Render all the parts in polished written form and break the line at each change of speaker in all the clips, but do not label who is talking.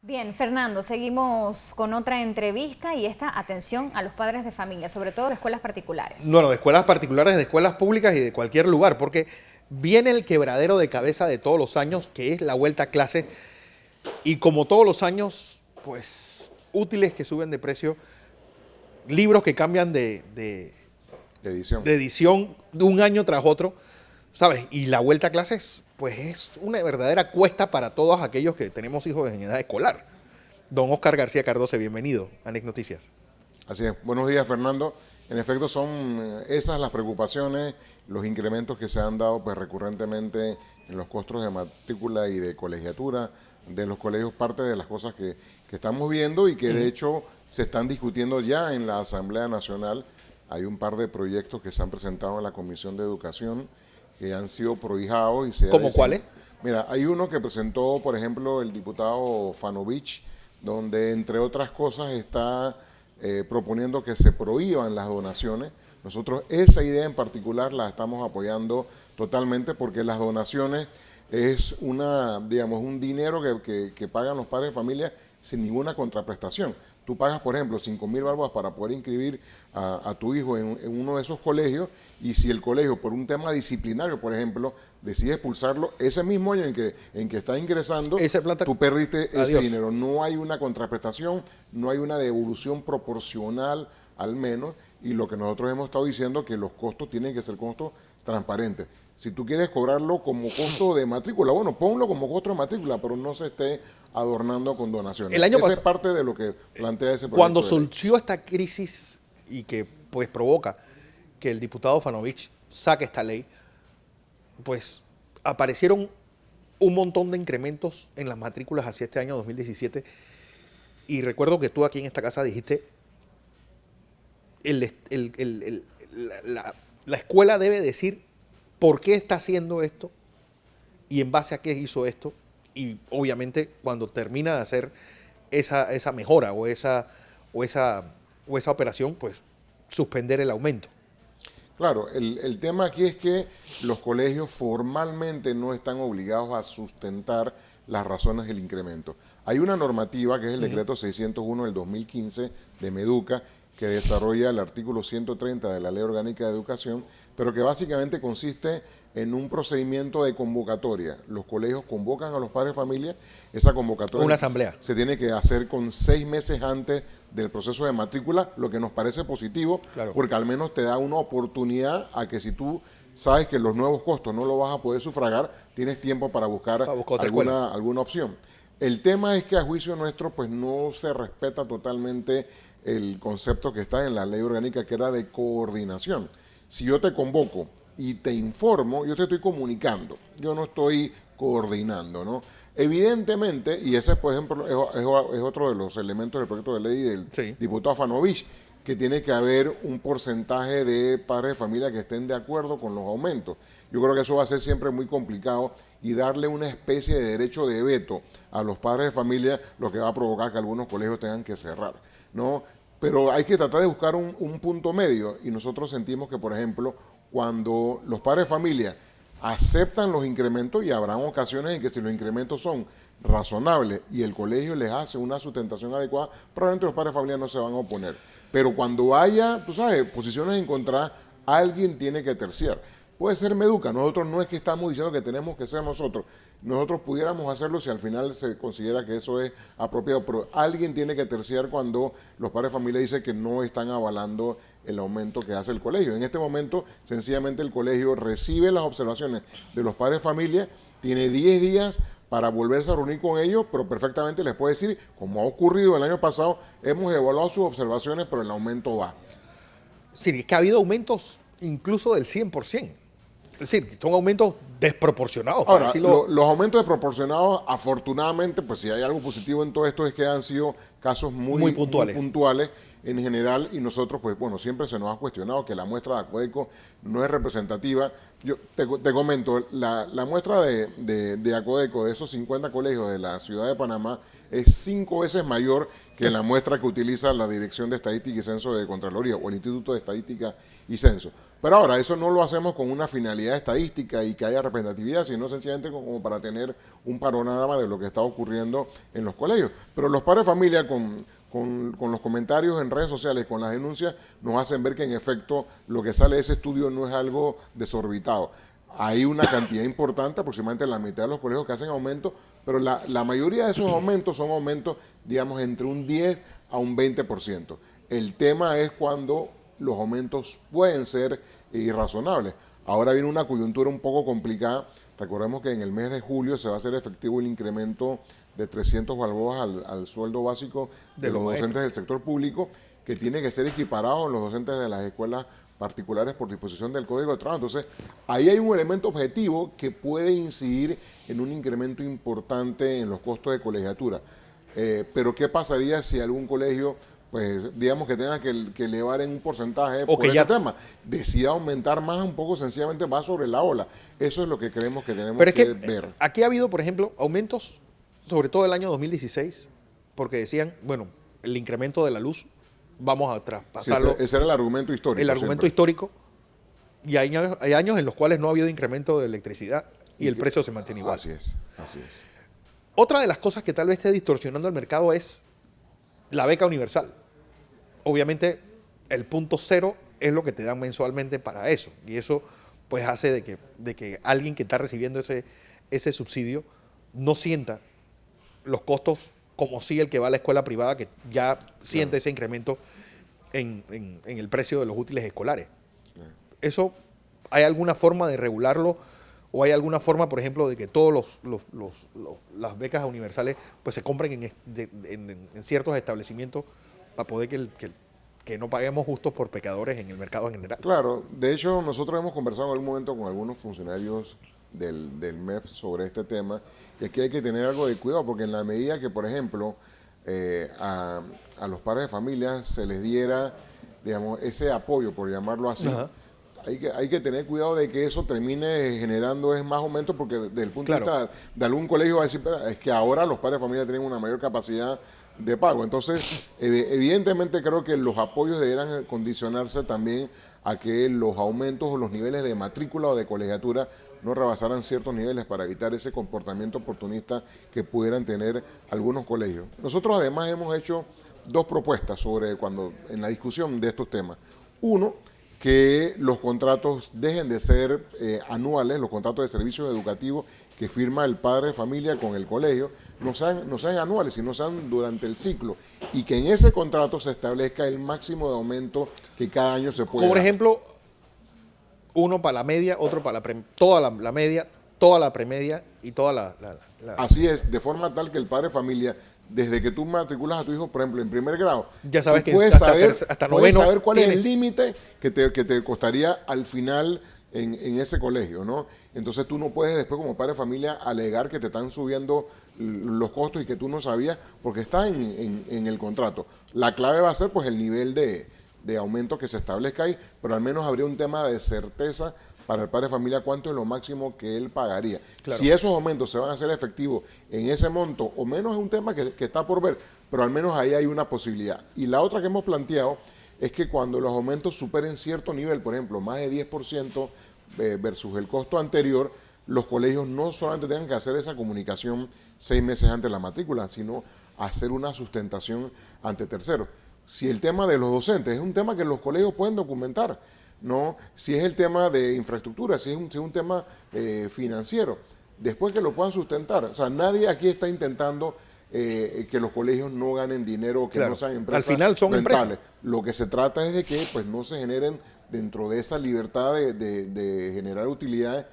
Bien, Fernando, seguimos con otra entrevista y esta atención a los padres de familia, sobre todo de escuelas particulares.
Bueno, de escuelas particulares, de escuelas públicas y de cualquier lugar, porque viene el quebradero de cabeza de todos los años, que es la vuelta a clase, y como todos los años, pues útiles que suben de precio, libros que cambian de edición de un año tras otro, ¿sabes? Y la vuelta a clases, pues es una verdadera cuesta para todos aquellos que tenemos hijos en edad escolar. Don Oscar García Cardoce, bienvenido a NEC Noticias.
Así es. Buenos días, Fernando. En efecto, son esas las preocupaciones, los incrementos que se han dado pues recurrentemente en los costos de matrícula y de colegiatura de los colegios, parte de las cosas que estamos viendo y que de hecho se están discutiendo ya en la Asamblea Nacional. Hay un par de proyectos que se han presentado en la Comisión de Educación que han sido prohijados. Y
¿Cómo cuáles?
Mira, hay uno que presentó, por ejemplo, el diputado Fanovich, donde entre otras cosas está proponiendo que se prohíban las donaciones. Nosotros esa idea en particular la estamos apoyando totalmente porque las donaciones es digamos, un dinero que pagan los padres de familia sin ninguna contraprestación. Tú pagas, por ejemplo, 5.000 balboas para poder inscribir a tu hijo en uno de esos colegios, y si el colegio, por un tema disciplinario, por ejemplo, decide expulsarlo, ese mismo año en que está ingresando, tú perdiste ese dinero. No hay una contraprestación, no hay una devolución proporcional al menos, y lo que nosotros hemos estado diciendo que los costos tienen que ser costos transparentes. Si tú quieres cobrarlo como costo de matrícula, bueno, ponlo como costo de matrícula, pero no se esté adornando con donaciones. Esa es parte de lo que plantea ese proyecto.
Cuando surgió esta crisis y que pues provoca que el diputado Fanovich saque esta ley, pues aparecieron un montón de incrementos en las matrículas hacia este año 2017, y recuerdo que tú aquí en esta casa dijiste la escuela debe decir por qué está haciendo esto y en base a qué hizo esto, y obviamente cuando termina de hacer esa mejora o esa operación, pues suspender el aumento.
Claro, el tema aquí es que los colegios formalmente no están obligados a sustentar las razones del incremento. Hay una normativa que es el decreto 601 del 2015 de Meduca, que desarrolla el artículo 130 de la Ley Orgánica de Educación, pero que básicamente consiste en un procedimiento de convocatoria. Los colegios convocan a los padres de familia, esa convocatoria
una asamblea
se tiene que hacer con 6 meses antes del proceso de matrícula, lo que nos parece positivo, claro, porque al menos te da una oportunidad a que si tú sabes que los nuevos costos no lo vas a poder sufragar, tienes tiempo para buscar alguna opción. El tema es que a juicio nuestro pues no se respeta totalmente el concepto que está en la ley orgánica, que era de coordinación. Si yo te convoco y te informo, yo te estoy comunicando, yo no estoy coordinando, ¿no? Evidentemente, y ese, por ejemplo, es otro de los elementos del proyecto de ley del diputado Fanovich, que tiene que haber un porcentaje de padres de familia que estén de acuerdo con los aumentos. Yo creo que eso va a ser siempre muy complicado, y darle una especie de derecho de veto a los padres de familia lo que va a provocar que algunos colegios tengan que cerrar, ¿no? Pero hay que tratar de buscar un punto medio, y nosotros sentimos que, por ejemplo, cuando los padres de familia aceptan los incrementos, y habrán ocasiones en que si los incrementos son razonables y el colegio les hace una sustentación adecuada, probablemente los padres de familia no se van a oponer. Pero cuando haya, tú sabes, posiciones en contra, alguien tiene que terciar. Puede ser Meduca, nosotros no es que estamos diciendo que tenemos que ser nosotros pudiéramos hacerlo si al final se considera que eso es apropiado, pero alguien tiene que terciar cuando los padres de familia dicen que no están avalando el aumento que hace el colegio. En este momento, sencillamente el colegio recibe las observaciones de los padres de familia, tiene 10 días para volverse a reunir con ellos, pero perfectamente les puede decir, como ha ocurrido el año pasado, hemos evaluado sus observaciones, pero el aumento va.
Sí, es que ha habido aumentos incluso del 100%. Es decir, son aumentos desproporcionados.
Ahora, los aumentos desproporcionados, afortunadamente, pues si hay algo positivo en todo esto, es que han sido casos muy puntuales en general, y nosotros, pues bueno, siempre se nos ha cuestionado que la muestra de Acodeco no es representativa. Yo te comento, la muestra de Acodeco, de esos 50 colegios de la ciudad de Panamá, es 5 veces mayor que la muestra que utiliza la Dirección de Estadística y Censo de Contraloría o el Instituto de Estadística y Censo. Pero ahora, eso no lo hacemos con una finalidad estadística y que haya representatividad, sino sencillamente como para tener un panorama de lo que está ocurriendo en los colegios. Pero los padres de familia con los comentarios en redes sociales, con las denuncias, nos hacen ver que en efecto lo que sale de ese estudio no es algo desorbitado. Hay una cantidad importante, aproximadamente la mitad de los colegios que hacen aumentos, pero la mayoría de esos aumentos son aumentos, digamos, entre un 10 a un 20%. El tema es cuando los aumentos pueden ser irrazonables. Ahora viene una coyuntura un poco complicada. Recordemos que en el mes de julio se va a hacer efectivo el incremento de 300 balboas al sueldo básico de los docentes del sector público, que tiene que ser equiparado en los docentes de las escuelas particulares por disposición del Código de Trabajo. Entonces, ahí hay un elemento objetivo que puede incidir en un incremento importante en los costos de colegiatura. Pero ¿qué pasaría si algún colegio, pues digamos que tenga que elevar en un porcentaje
o
por
que
ese tema, decida aumentar más un poco, sencillamente va sobre la ola? Eso es lo que creemos que tenemos que ver.
Aquí ha habido, por ejemplo, aumentos, sobre todo el año 2016, porque decían, bueno, el incremento de la luz, vamos a traspasarlo.
Sí, ese era el argumento histórico.
El argumento histórico. Y hay años en los cuales no ha habido incremento de electricidad y el precio se mantiene igual.
Así es.
Otra de las cosas que tal vez esté distorsionando el mercado es la beca universal. Obviamente, el punto cero es lo que te dan mensualmente para eso. Y eso pues hace de que alguien que está recibiendo ese subsidio no sienta los costos como si el que va a la escuela privada, que ya siente ese incremento en el precio de los útiles escolares. ¿Eso hay alguna forma de regularlo? ¿O hay alguna forma, por ejemplo, de que todas las becas universales pues se compren en ciertos establecimientos para poder que no paguemos justos por pecadores en el mercado en general?
Claro, de hecho nosotros hemos conversado en algún momento con algunos funcionarios del MEF sobre este tema, y aquí hay que tener algo de cuidado, porque en la medida que, por ejemplo, a los padres de familia se les diera, digamos, ese apoyo, por llamarlo así, hay que tener cuidado de que eso termine generando más aumentos, porque desde el punto de vista de algún colegio va a decir, es que ahora los padres de familia tienen una mayor capacidad de pago. Entonces, evidentemente creo que los apoyos deberán condicionarse también a que los aumentos o los niveles de matrícula o de colegiatura no rebasaran ciertos niveles para evitar ese comportamiento oportunista que pudieran tener algunos colegios. Nosotros además hemos hecho 2 propuestas en la discusión de estos temas. Uno, que los contratos dejen de ser anuales, los contratos de servicios educativos que firma el padre de familia con el colegio, no sean anuales, sino sean durante el ciclo, y que en ese contrato se establezca el máximo de aumento que cada año se puede.
Por ejemplo, uno para la media, otro para toda la media, toda la premedia y toda la...
Así es, de forma tal que el padre de familia, desde que tú matriculas a tu hijo, por ejemplo, en primer grado,
ya sabes que
puedes
hasta noveno
saber cuál es el límite que te costaría al final en ese colegio, ¿no? Entonces tú no puedes después como padre de familia alegar que te están subiendo los costos y que tú no sabías, porque está en el contrato. La clave va a ser pues el nivel de aumento que se establezca ahí, pero al menos habría un tema de certeza para el padre de familia cuánto es lo máximo que él pagaría. Claro. Si esos aumentos se van a hacer efectivos en ese monto o menos, es un tema que está por ver, pero al menos ahí hay una posibilidad. Y la otra que hemos planteado es que cuando los aumentos superen cierto nivel, por ejemplo, más de 10% versus el costo anterior, los colegios no solamente tengan que hacer esa comunicación 6 meses antes de la matrícula, sino hacer una sustentación ante terceros. Si el tema de los docentes es un tema que los colegios pueden documentar, ¿no? Si es el tema de infraestructura, si es un tema financiero, después que lo puedan sustentar. O sea, nadie aquí está intentando que los colegios no ganen dinero, que no sean empresas
al final son
rentables.
empresas.
Lo que se trata es de que pues no se generen dentro de esa libertad de generar utilidades,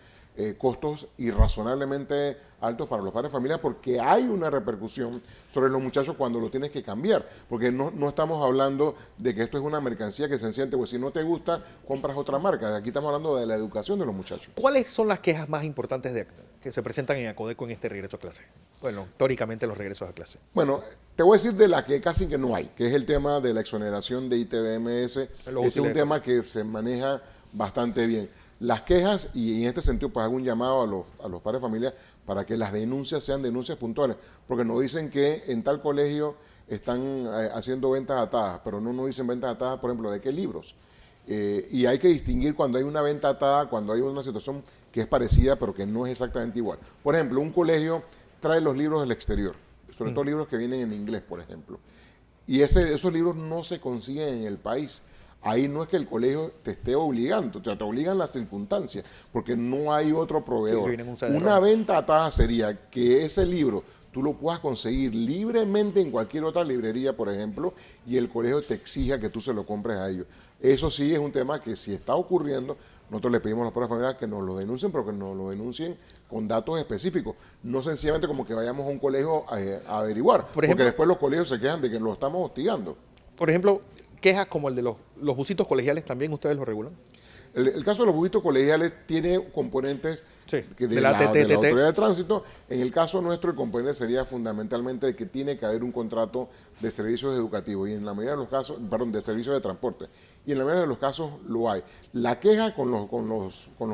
costos irrazonablemente altos para los padres de familia, porque hay una repercusión sobre los muchachos cuando lo tienes que cambiar, porque no estamos hablando de que esto es una mercancía que se enciende, pues si no te gusta, compras otra marca. Aquí estamos hablando de la educación de los muchachos.
¿Cuáles son las quejas más importantes que se presentan en Acodeco en este regreso a clase? Bueno, teóricamente los regresos a clase.
Bueno, te voy a decir de la que casi que no hay, que es el tema de la exoneración de ITBMS. Es un tema que se maneja bastante bien. Las quejas, y en este sentido pues hago un llamado a los padres de familia para que las denuncias sean denuncias puntuales, porque nos dicen que en tal colegio están haciendo ventas atadas, pero no nos dicen ventas atadas, por ejemplo, ¿de qué libros? Y hay que distinguir cuando hay una venta atada, cuando hay una situación que es parecida, pero que no es exactamente igual. Por ejemplo, un colegio trae los libros del exterior, sobre todo libros que vienen en inglés, por ejemplo. Y esos libros no se consiguen en el país. Ahí no es que el colegio te esté obligando, o sea, te obligan las circunstancias, porque no hay otro proveedor.
Sí,
Una venta atada sería que ese libro tú lo puedas conseguir libremente en cualquier otra librería, por ejemplo, y el colegio te exija que tú se lo compres a ellos. Eso sí es un tema que si está ocurriendo, nosotros le pedimos a los padres de familia que nos lo denuncien, pero que nos lo denuncien con datos específicos, no sencillamente como que vayamos a un colegio a averiguar, porque después los colegios se quejan de que lo estamos hostigando.
Por ejemplo, quejas como el de los busitos colegiales, ¿también ustedes lo regulan?
El caso de los busitos colegiales tiene componentes de la Autoridad de Tránsito. En el caso nuestro, el componente sería fundamentalmente que tiene que haber un contrato de servicios educativos y en la mayoría de los casos, perdón, de servicios de transporte. Y en la mayoría de los casos lo hay. La queja con los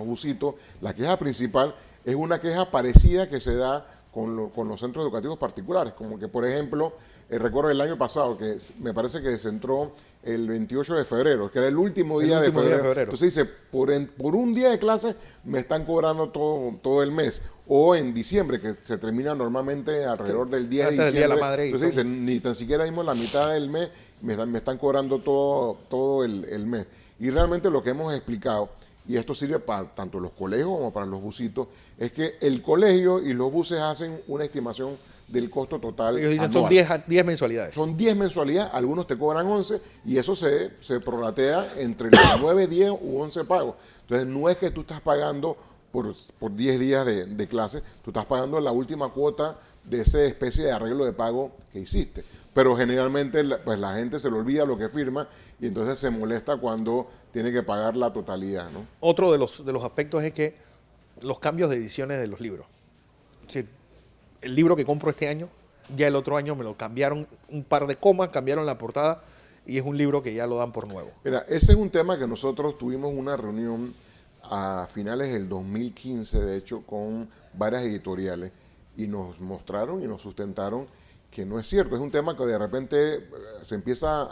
busitos, la queja principal es una queja parecida que se da con los centros educativos particulares, como que, por ejemplo, recuerdo el año pasado, que me parece que se entró el 28 de febrero, que era el último día de febrero. Entonces dice, por un día de clase me están cobrando todo el mes. O en diciembre, que se termina normalmente alrededor del 10 de diciembre.
Día de la Madre.
Entonces dice, ni tan siquiera dimos la mitad del mes, me están cobrando todo el mes. Y realmente lo que hemos explicado, y esto sirve para tanto los colegios como para los busitos, es que el colegio y los buses hacen una estimación del costo total.
Ellos dicen
anual.
Son 10 mensualidades.
Son 10 mensualidades, algunos te cobran 11 y eso se prorratea entre los 9, 10 u 11 pagos. Entonces no es que tú estás pagando por 10 días de clase, tú estás pagando la última cuota de esa especie de arreglo de pago que hiciste. Pero generalmente pues la gente se le olvida lo que firma y entonces se molesta cuando tiene que pagar la totalidad, ¿no?
Otro de los aspectos es que los cambios de ediciones de los libros. Es decir, el libro que compro este año, ya el otro año me lo cambiaron un par de comas, cambiaron la portada y es un libro que ya lo dan por nuevo.
Mira, ese es un tema que nosotros tuvimos una reunión a finales del 2015, de hecho, con varias editoriales y nos mostraron y nos sustentaron que no es cierto. Es un tema que de repente se empieza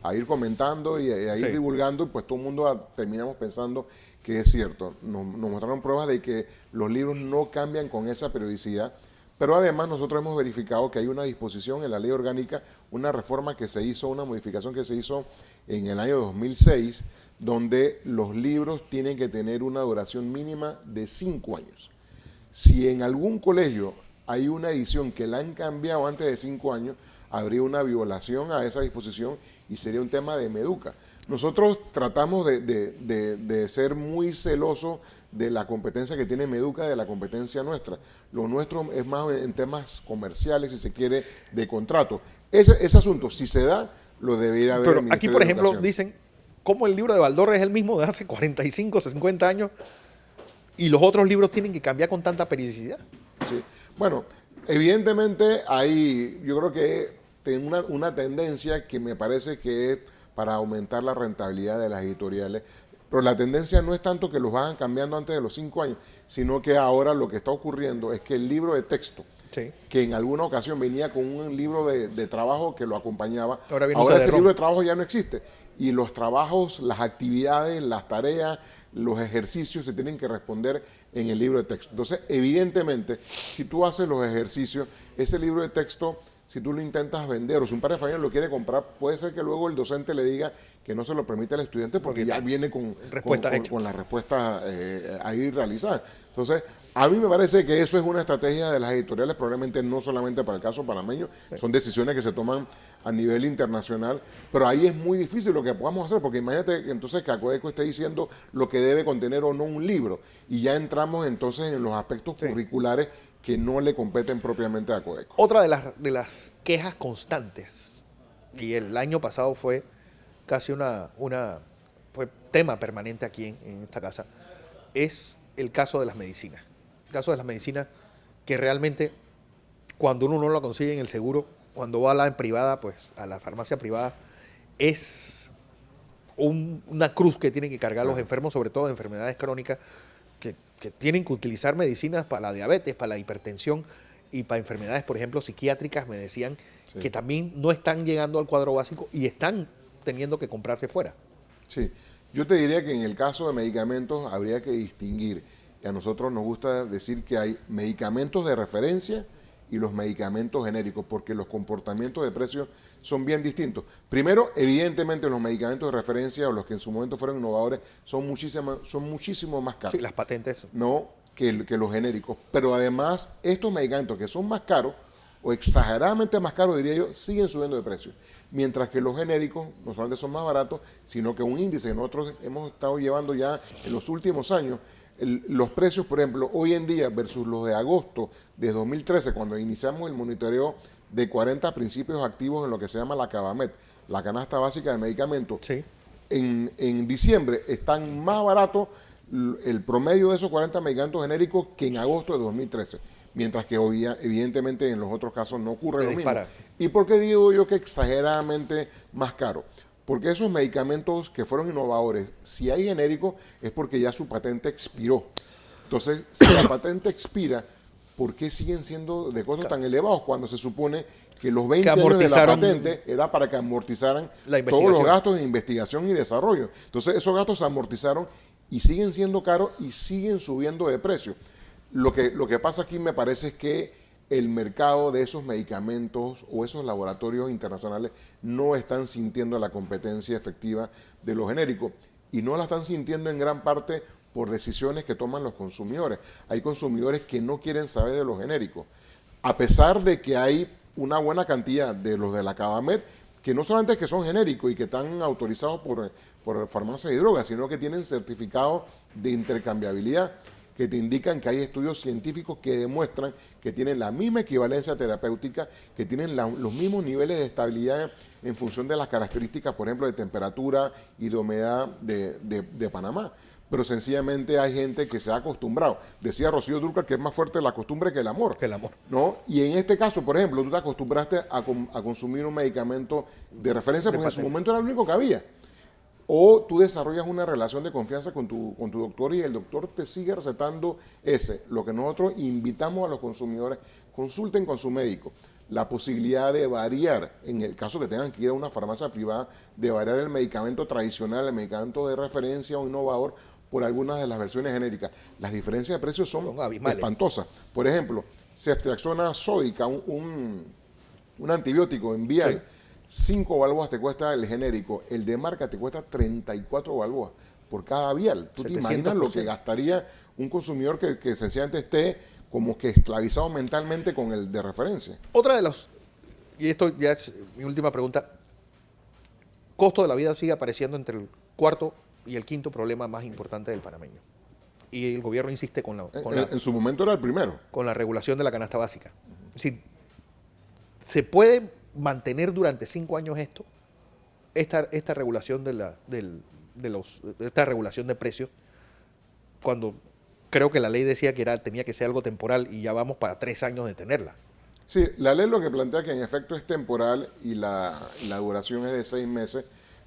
a ir comentando y a ir divulgando y pues todo el mundo terminamos pensando que es cierto. Nos mostraron pruebas de que los libros no cambian con esa periodicidad, pero además nosotros hemos verificado que hay una disposición en la ley orgánica, una reforma que se hizo, una modificación que se hizo en el año 2006, donde los libros tienen que tener una duración mínima de 5 años. Si en algún colegio hay una edición que la han cambiado antes de 5 años, habría una violación a esa disposición y sería un tema de Meduca. Nosotros tratamos de ser muy celosos de la competencia que tiene Meduca, de la competencia nuestra. Lo nuestro es más en temas comerciales, si se quiere, de contrato. Ese asunto, si se da, lo debería haber.
Pero aquí, por ejemplo, dicen cómo el libro de Baldor es el mismo de hace 45, 50 años y los otros libros tienen que cambiar con tanta periodicidad.
Sí. Bueno, evidentemente yo creo que tengo una tendencia que me parece que es para aumentar la rentabilidad de las editoriales, pero la tendencia no es tanto que los vayan cambiando antes de los 5 años, sino que ahora lo que está ocurriendo es que el libro de texto, que en alguna ocasión venía con un libro de trabajo que lo acompañaba, ahora ese libro de trabajo ya no existe, y los trabajos, las actividades, las tareas, los ejercicios se tienen que responder en el libro de texto. Entonces, evidentemente, si tú haces los ejercicios, ese libro de texto, si tú lo intentas vender o si un padre de familia lo quiere comprar, puede ser que luego el docente le diga que no se lo permite al estudiante porque ya viene con la respuesta ahí realizada. Entonces, a mí me parece que eso es una estrategia de las editoriales, probablemente no solamente para el caso panameño, son decisiones que se toman a nivel internacional, pero ahí es muy difícil lo que podamos hacer, porque imagínate entonces que Acodeco esté diciendo lo que debe contener o no un libro, y ya entramos entonces en los aspectos curriculares que no le competen propiamente a Acodeco.
Otra de las quejas constantes, y el año pasado fue casi fue tema permanente aquí en esta casa, es el caso de las medicinas. El caso de las medicinas que realmente cuando uno no lo consigue en el seguro, cuando va a la privada, pues a la farmacia privada, es una cruz que tienen que cargar los enfermos, sobre todo de enfermedades crónicas, que tienen que utilizar medicinas para la diabetes, para la hipertensión y para enfermedades, por ejemplo, psiquiátricas, me decían que también no están llegando al cuadro básico y están teniendo que comprarse fuera.
Sí, yo te diría que en el caso de medicamentos habría que distinguir, y a nosotros nos gusta decir que hay medicamentos de referencia y los medicamentos genéricos, porque los comportamientos de precios son bien distintos. Primero, evidentemente los medicamentos de referencia o los que en su momento fueron innovadores son muchísimo más caros.
Sí, las patentes.
No que los genéricos, pero además estos medicamentos que son más caros o exageradamente más caros, diría yo, siguen subiendo de precio. Mientras que los genéricos no solamente son más baratos, sino que un índice que nosotros hemos estado llevando ya en los últimos años, los precios, por ejemplo, hoy en día versus los de agosto de 2013, cuando iniciamos el monitoreo de 40 principios activos en lo que se llama la CABAMET, la canasta básica de medicamentos,
Sí.
en diciembre están más baratos el promedio de esos 40 medicamentos genéricos que en agosto de 2013. Mientras que hoy evidentemente en los otros casos no ocurre lo mismo. ¿Y por qué digo yo que exageradamente más caro? Porque esos medicamentos que fueron innovadores, si hay genéricos, es porque ya su patente expiró. Entonces, si la patente expira, ¿por qué siguen siendo de costos tan elevados cuando se supone que los 20 años de la patente era para que amortizaran todos los gastos de investigación y desarrollo? Entonces, esos gastos se amortizaron y siguen siendo caros y siguen subiendo de precio. Lo que pasa aquí me parece es que el mercado de esos medicamentos o esos laboratorios internacionales no están sintiendo la competencia efectiva de los genéricos y no la están sintiendo en gran parte por decisiones que toman los consumidores. Hay consumidores que no quieren saber de los genéricos, a pesar de que hay una buena cantidad de los de la CABAMET que no solamente es que son genéricos y que están autorizados por farmacias y drogas, sino que tienen certificados de intercambiabilidad que te indican que hay estudios científicos que demuestran que tienen la misma equivalencia terapéutica, que tienen los mismos niveles de estabilidad en función de las características, por ejemplo, de temperatura y de humedad de Panamá. Pero sencillamente hay gente que se ha acostumbrado. Decía Rocío Dúrcal que es más fuerte la costumbre que el amor.
Que el amor.
¿No? Y en este caso, por ejemplo, tú te acostumbraste a consumir un medicamento de referencia porque en su momento era el único que había. O tú desarrollas una relación de confianza con tu doctor y el doctor te sigue recetando ese. Lo que nosotros invitamos a los consumidores, consulten con su médico. La posibilidad de variar, en el caso que tengan que ir a una farmacia privada, de variar el medicamento tradicional, el medicamento de referencia o innovador, por algunas de las versiones genéricas. Las diferencias de precios son espantosas. Por ejemplo, ceftriaxona sódica, un antibiótico en vial, 5 balboas te cuesta el genérico, el de marca te cuesta 34 balboas por cada vial. ¿Tú te imaginas lo que gastaría un consumidor que sencillamente esté como que esclavizado mentalmente con el de referencia?
Otra de los, y esto ya es mi última pregunta, costo de la vida sigue apareciendo entre el cuarto y el quinto problema más importante del panameño. Y el gobierno insiste
en su momento era el primero.
Con la regulación de la canasta básica. Es decir, ¿se puede mantener durante 5 años esta regulación esta regulación de precios, cuando creo que la ley decía que tenía que ser algo temporal y ya vamos para 3 años de tenerla?
Sí, la ley lo que plantea que en efecto es temporal y la duración es de 6 meses,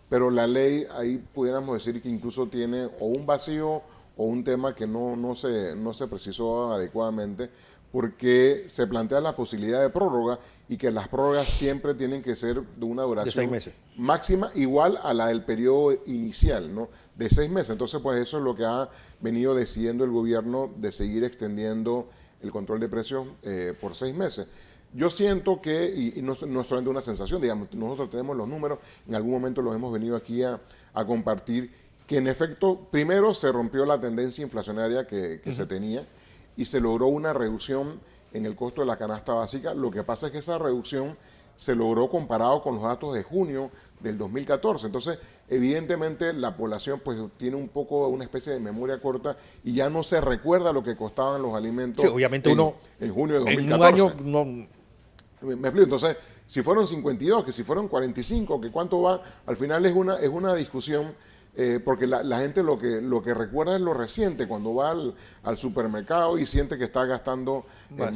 pero la ley ahí pudiéramos decir que incluso tiene o un vacío o un tema que no se precisó adecuadamente, porque se plantea la posibilidad de prórroga y que las prórrogas siempre tienen que ser de una duración
de 6 meses
máxima igual a la del periodo inicial, ¿no? De 6 meses. Entonces, pues eso es lo que ha venido decidiendo el gobierno, de seguir extendiendo el control de precios por 6 meses. Yo siento que, y no es solamente una sensación, digamos, nosotros tenemos los números, en algún momento los hemos venido aquí a compartir, que en efecto, primero se rompió la tendencia inflacionaria que se tenía, y se logró una reducción en el costo de la canasta básica. Lo que pasa es que esa reducción se logró comparado con los datos de junio del 2014. Entonces, evidentemente, la población pues tiene un poco una especie de memoria corta y ya no se recuerda lo que costaban los alimentos.
Sí, obviamente
en junio de 2014.
En un año no...
Me explico. Entonces, si fueron 52, que si fueron 45, que cuánto va, al final es una discusión. Porque la gente lo que recuerda es lo reciente, cuando va al supermercado y siente que está gastando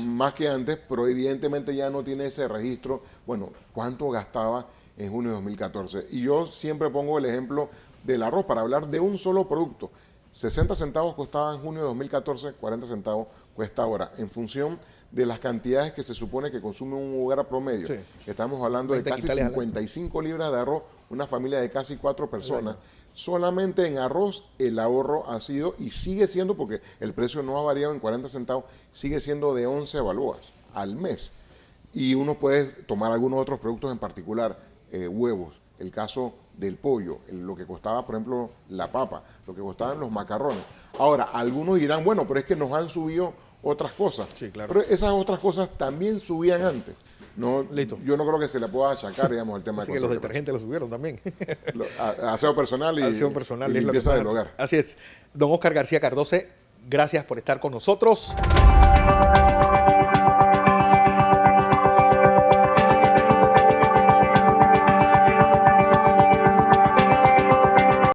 más que antes, pero evidentemente ya no tiene ese registro, bueno, cuánto gastaba en junio de 2014. Y yo siempre pongo el ejemplo del arroz, para hablar de un solo producto. 60 centavos costaba en junio de 2014, 40 centavos cuesta ahora, en función de las cantidades que se supone que consume un hogar promedio.
Sí.
Estamos hablando de
20
casi
quintales al año.
55 libras de arroz, una familia de casi 4 personas. Solamente en arroz el ahorro ha sido, y sigue siendo, porque el precio no ha variado en 40 centavos, sigue siendo de 11 balboas al mes. Y uno puede tomar algunos otros productos en particular, huevos, el caso del pollo, lo que costaba, por ejemplo, la papa, lo que costaban los macarrones. Ahora, algunos dirán, bueno, pero es que nos han subido otras cosas.
Sí, claro.
Pero esas otras cosas también subían antes. No,
Listo.
yo no creo que se le pueda achacar, digamos, el tema
Así
de
que los
control.
detergentes los subieron también.
Aseo personal y,
Acción personal
y
es lo que
limpieza
más-
del hogar.
Así es. Don Oscar García Cardoce, gracias por estar con nosotros.